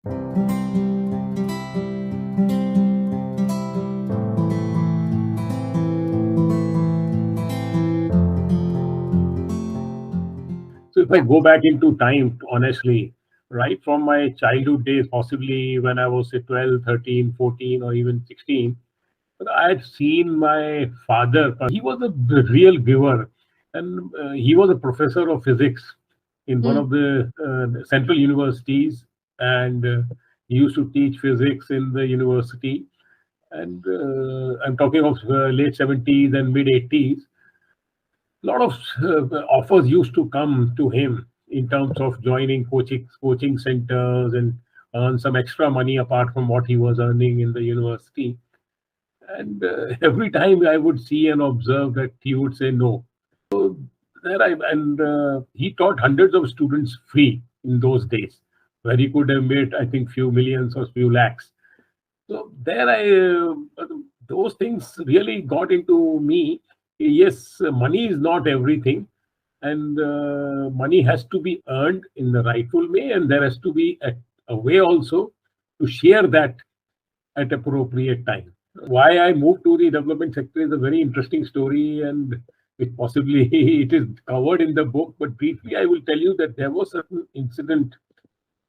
So if I go back into time, honestly, right from my childhood days, possibly when I was say 12, 13, 14, or even 16, but I had seen my father. He was a real giver, and he was a professor of physics in one Mm, of the central universities, and he used to teach physics in the university. And I'm talking of late 70s and mid 80s. A lot of offers used to come to him in terms of joining coaching centers and earn some extra money apart from what he was earning in the university. And every time I would see and observe that he would say no. So he taught hundreds of students free in those days, where he could have made, I think, few millions or few lakhs. So there, those things really got into me. Yes, money is not everything, and money has to be earned in the rightful way, and there has to be a way also to share that at appropriate time. Why I moved to the development sector is a very interesting story, and it possibly it is covered in the book. But briefly, I will tell you that there was certain incident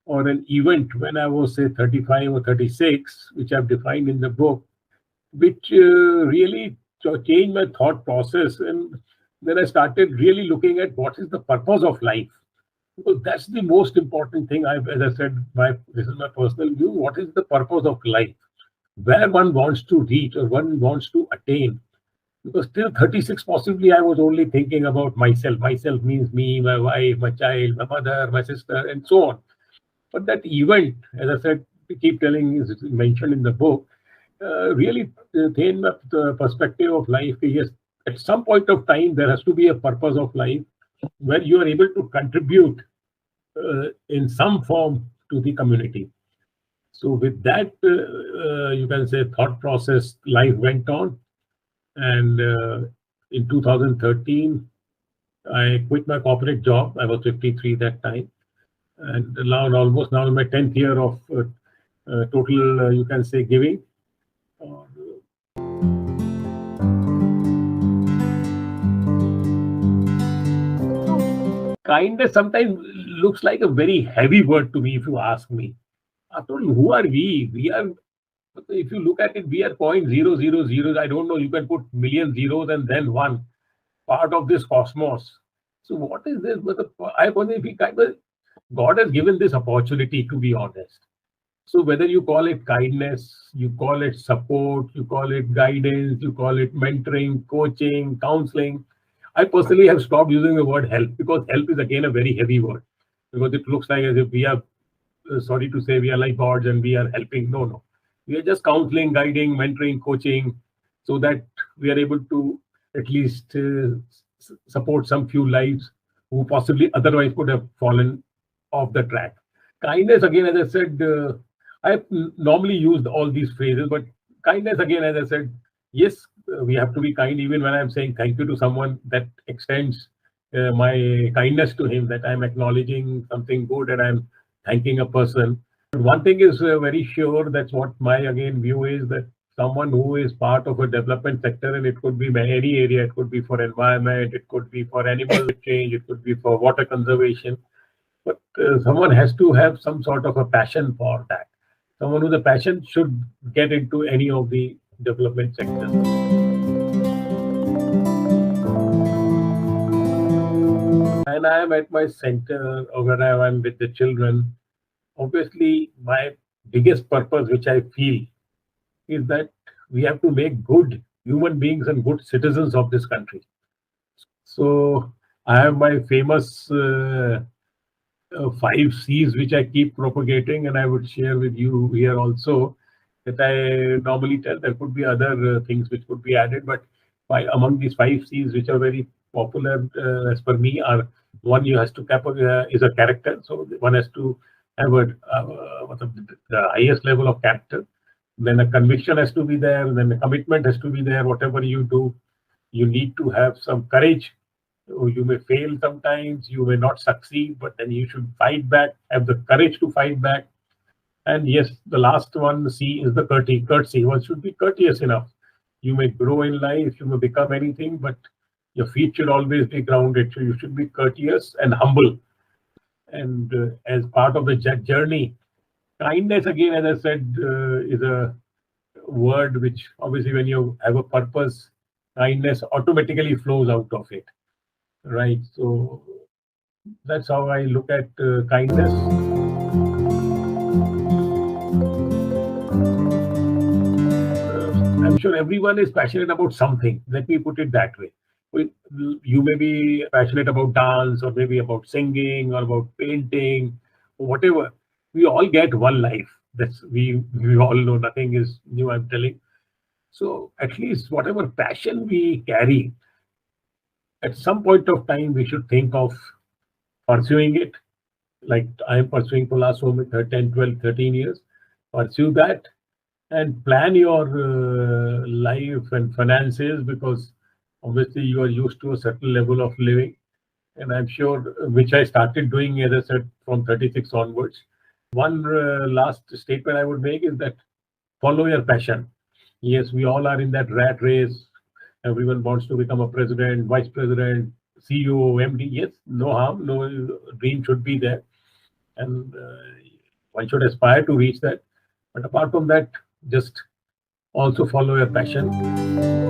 or an event when I was say 35 or 36, which I've defined in the book, which really changed my thought process. And then I started really looking at what is the purpose of life. Because that's the most important thing. As I said, this is my personal view. What is the purpose of life? Where one wants to reach or one wants to attain? Because till 36, possibly I was only thinking about myself. Myself means me, my wife, my child, my mother, my sister, and so on. But that event, as I said, we keep telling, is mentioned in the book, really changed the perspective of life. Yes, at some point of time, there has to be a purpose of life where you are able to contribute in some form to the community. So, with that, you can say thought process, life went on. And in 2013, I quit my corporate job. I was 53 that time. And now, almost now in my 10th year of total, you can say, giving. Uh, Kindness sometimes looks like a very heavy word to me if you ask me. After all, who are we? We are, if you look at it, we are point zero zero zeros. I don't know, you can put million zeros and then one part of this cosmos. So what is this? But I wonder if God has given this opportunity, to be honest. So whether you call it kindness, you call it support, you call it guidance, you call it mentoring, coaching, counseling. I personally have stopped using the word help because help is again a very heavy word because it looks like as if we are, sorry to say, we are like gods and we are helping. No, no. We are just counseling, guiding, mentoring, coaching so that we are able to at least support some few lives who possibly otherwise could have fallen off the track. Kindness, again, as I said, I normally used all these phrases, but kindness, again, as I said, yes, we have to be kind. Even when I'm saying thank you to someone, that extends my kindness to him, that I'm acknowledging something good and I'm thanking a person. But one thing is very sure, that's what my again view is, that someone who is part of a development sector, and it could be any area, it could be for environment, it could be for animal change, it could be for water conservation, but someone has to have some sort of a passion for that. Someone with a passion should get into any of the development sectors. And I am at my center, or when I am with the children, obviously my biggest purpose, which I feel, is that we have to make good human beings and good citizens of this country. So I have my famous 5 C's, which I keep propagating, and I would share with you here also. That I normally tell. There could be other things which could be added, but among these 5 C's, which are very popular as per me, are one, you has to is a character. So one has to have the highest level of character. Then a conviction has to be there. Then a commitment has to be there. Whatever you do, you need to have some courage. You may fail sometimes, you may not succeed, but then you should fight back, have the courage to fight back. And yes, the last one, C, is the courtesy. One should be courteous enough. You may grow in life, you may become anything, but your feet should always be grounded. So you should be courteous and humble. And as part of the journey, kindness, again, as I said, is a word which obviously, when you have a purpose, kindness automatically flows out of it. Right. So that's how I look at kindness. I'm sure everyone is passionate about something. Let me put it that way. You may be passionate about dance, or maybe about singing, or about painting, or whatever. We all get one life. We all know, nothing is new, I'm telling. So at least whatever passion we carry, at some point of time, we should think of pursuing it. Like I am pursuing for last so many 10, 12, 13 years. Pursue that and plan your life and finances, because obviously you are used to a certain level of living. And I'm sure, which I started doing, as I said, from 36 onwards. One last statement I would make is that follow your passion. Yes, we all are in that rat race. Everyone wants to become a president, vice president, CEO, MD. Yes, no harm, no, dream should be there. And one should aspire to reach that. But apart from that, just also follow your passion.